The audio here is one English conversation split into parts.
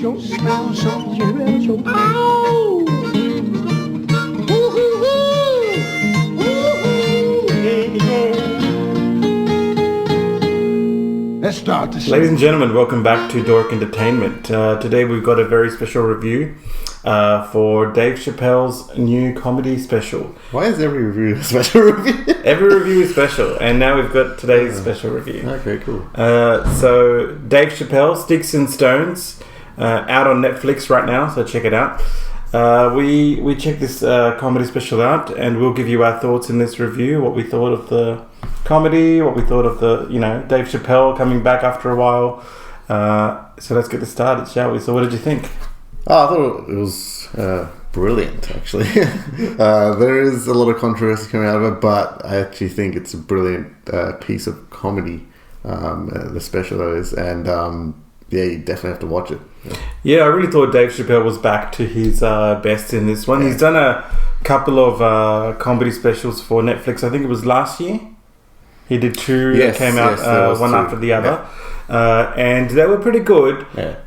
joke, smile, some Cinderella joke. Ow! Let's start the show. Ladies and gentlemen, welcome back to Dork Entertainment. Today we've got a very special review for Dave Chappelle's new comedy special. Why is every review a special review? Every review is special, and now we've got today's special review. Okay, cool. So Dave Chappelle, Sticks and Stones, out on Netflix right now, so check it out. We checked this comedy special out, and we'll give you our thoughts in this review, what we thought of the comedy, what we thought of the, Dave Chappelle coming back after a while. So let's get this started, shall we? So what did you think? I thought it was brilliant, actually. There is a lot of controversy coming out of it, but I actually think it's a brilliant piece of comedy, the special that is, and you definitely have to watch it. Yeah, I really thought Dave Chappelle was back to his best in this one. He's done a couple of comedy specials for Netflix. I think it was last year. He did two that came out one after the other. And they were pretty good. Yeah.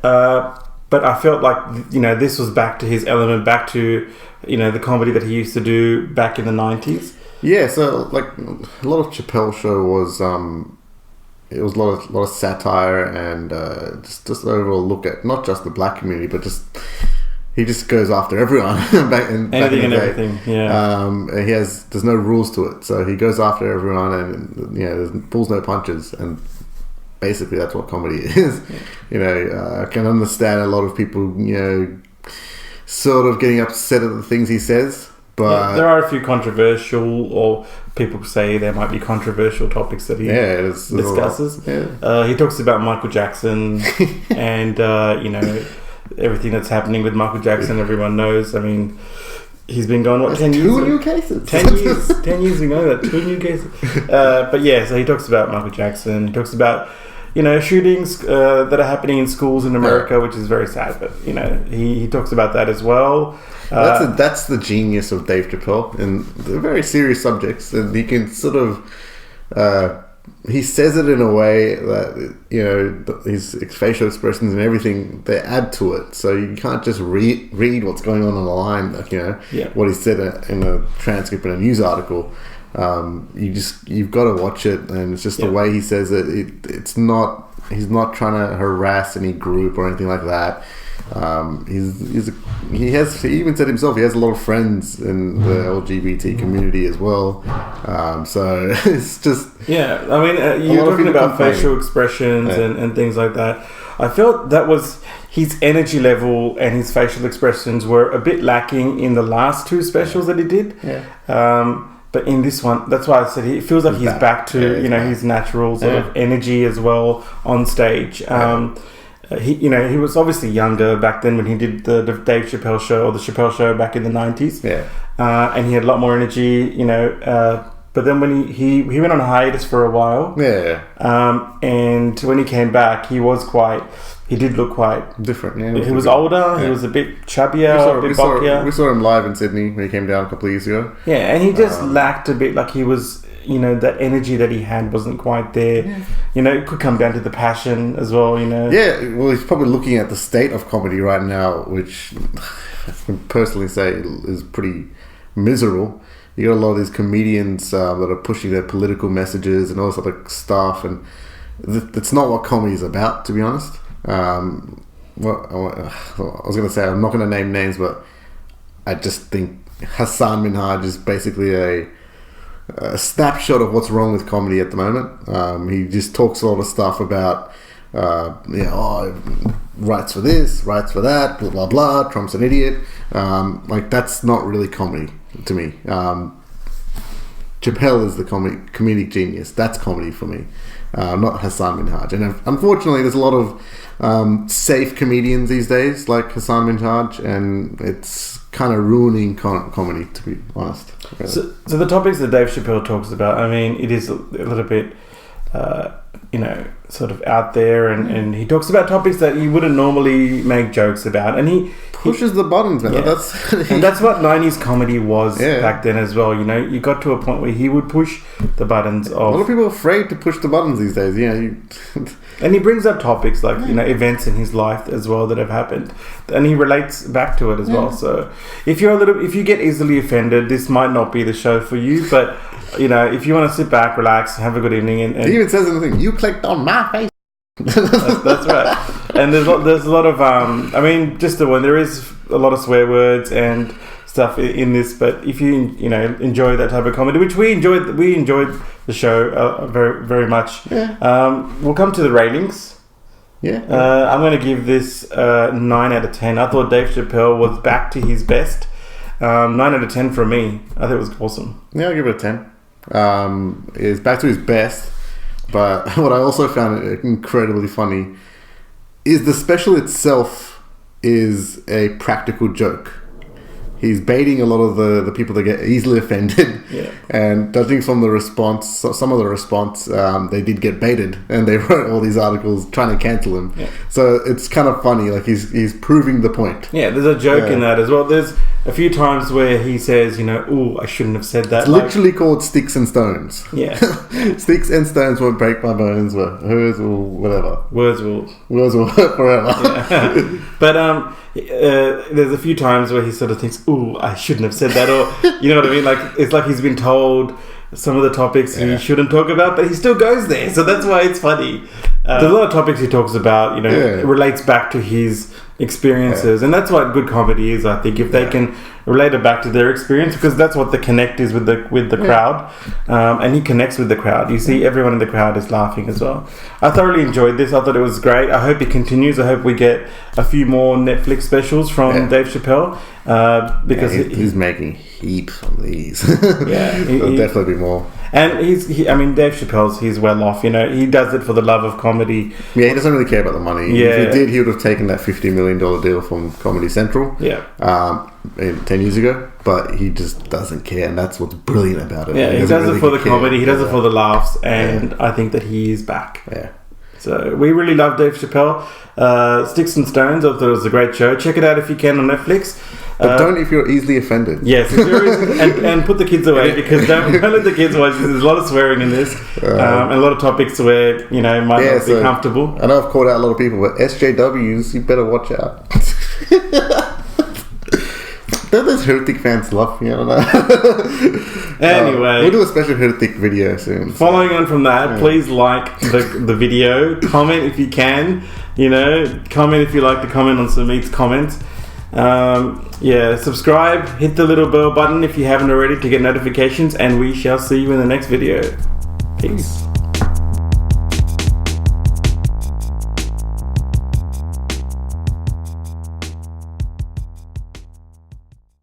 But I felt like, this was back to his element, back to, the comedy that he used to do back in the 90s. Yeah, so like a lot of Chappelle show was it was a lot of satire and just overall look at not just the black community, but just he just goes after everyone back in the day. Everything. Yeah. There's no rules to it, so he goes after everyone, and there's pulls no punches, and basically that's what comedy is. I can understand a lot of people sort of getting upset at the things he says. But there are a few controversial, or people say there might be controversial topics that he discusses. He talks about Michael Jackson and, everything that's happening with Michael Jackson. Everyone knows. I mean, he's been gone, 10 years? 2 new cases. 10 years. 10 years ago, 2 new cases. But yeah, so he talks about Michael Jackson. He talks about, shootings that are happening in schools in America, which is very sad. But, he talks about that as well. That's the genius of Dave Chappelle, and they're very serious subjects, and he can sort of he says it in a way that his facial expressions and everything, they add to it, so you can't just read what's going on the line, what he said in a transcript in a news article. You've got to watch it, and it's just the way he says it. He's not trying to harass any group or anything like that. He even said himself he has a lot of friends in the LGBT community as well. So it's just I mean, you're talking about facial expressions and things like that. I felt that was his energy level and his facial expressions were a bit lacking in the last two specials that he did. But in this one, that's why I said it feels like he's back to his natural sort of energy as well on stage. He was obviously younger back then when he did the Dave Chappelle show or the Chappelle show back in the 90s. And he had a lot more energy, but then when he went on a hiatus for a while. And when he came back, he did look quite different. He was older. He was a bit chubbier, a bit bulkier. We saw him live in Sydney when he came down a couple of years ago. Yeah, and he just lacked a bit. Like he was, that energy that he had wasn't quite there. It could come down to the passion as well. Yeah, well, he's probably looking at the state of comedy right now, which I can personally say is pretty miserable. You got a lot of these comedians that are pushing their political messages and all this other stuff, and it's not what comedy is about, to be honest. I was going to say, I'm not going to name names, but I just think Hassan Minhaj is basically a snapshot of what's wrong with comedy at the moment. He just talks a lot of stuff about rights for this, rights for that, blah blah blah, Trump's an idiot. That's not really comedy to me. Chappelle is the comedic genius. That's comedy for me, not Hassan Minhaj. And unfortunately, there's a lot of safe comedians these days, like Hassan Minhaj, and it's kind of ruining comedy, to be honest. Really. So the topics that Dave Chappelle talks about, I mean, it is a little bit you know, sort of out there, and he talks about topics that you wouldn't normally make jokes about, and he pushes the buttons, man. Yeah. And that's what 90s comedy was Yeah. back then as well. You know, you got to a point where he would push the buttons A lot of of, people are afraid to push the buttons these days. and he brings up topics like, you know, events in his life as well that have happened, and he relates back to it as well. So if you get easily offended, this might not be the show for you, but you know, if you want to sit back, relax, have a good evening, and He even says anything. You clicked on my face. that's right. And there's a lot of I mean, just the one, there is a lot of swear words and stuff in this, but if you enjoy that type of comedy, which we enjoyed the show very, very much. We'll come to the ratings. I'm going to give this 9 out of 10. I thought Dave Chappelle was back to his best. 9 out of 10 for me. I think it was awesome. Yeah, I'll give it a 10. It's back to his best, but what I also found incredibly funny is the special itself is a practical joke. He's baiting a lot of the people that get easily offended. Yeah. And judging from the response, some of the response, they did get baited, and they wrote all these articles trying to cancel him. Yeah. So it's kind of funny, like he's proving the point. Yeah, there's a joke in that as well. There's a few times where he says, "Ooh, I shouldn't have said that." It's literally called Sticks and Stones. Yeah. Sticks and stones won't break my bones, but hers will whatever. Words will. Words will hurt forever. Yeah. But there's a few times where he sort of thinks, "Ooh, I shouldn't have said that," or you know what I mean? Like it's like he's been told some of the topics he shouldn't talk about, but he still goes there. So that's why it's funny. There's a lot of topics he talks about, it relates back to his experiences, and that's what good comedy is. I think if they can relate it back to their experience, because that's what the connect is with the crowd, and he connects with the crowd. You see, everyone in the crowd is laughing as well. I thoroughly enjoyed this. I thought it was great. I hope it continues. I hope we get a few more Netflix specials from Dave Chappelle, because he's making heaps on these. There'll definitely be more. And Dave Chappelle's, he's well off, he does it for the love of comedy. Yeah, he doesn't really care about the money. Yeah. If he did, he would have taken that $50 million deal from Comedy Central 10 years ago, but he just doesn't care, and that's what's brilliant about it. Yeah, he does it for the comedy, he does it for the laughs, and I think that he is back. Yeah. So we really love Dave Chappelle. Sticks and Stones, I thought it was a great show. Check it out if you can on Netflix. But don't if you're easily offended. Yes, if you're and put the kids away, because don't let the kids watch this. There's a lot of swearing in this, and a lot of topics where might not be comfortable. I know I've called out a lot of people, but SJWs, you better watch out. Don't those Heritic fans love me? I don't know. Anyway, we'll do a special Heritic video soon. Following on from that, please like the video. Comment if you can. Comment if you like to comment on Sameet's comments. Subscribe, hit the little bell button if you haven't already to get notifications, and we shall see you in the next video. Peace.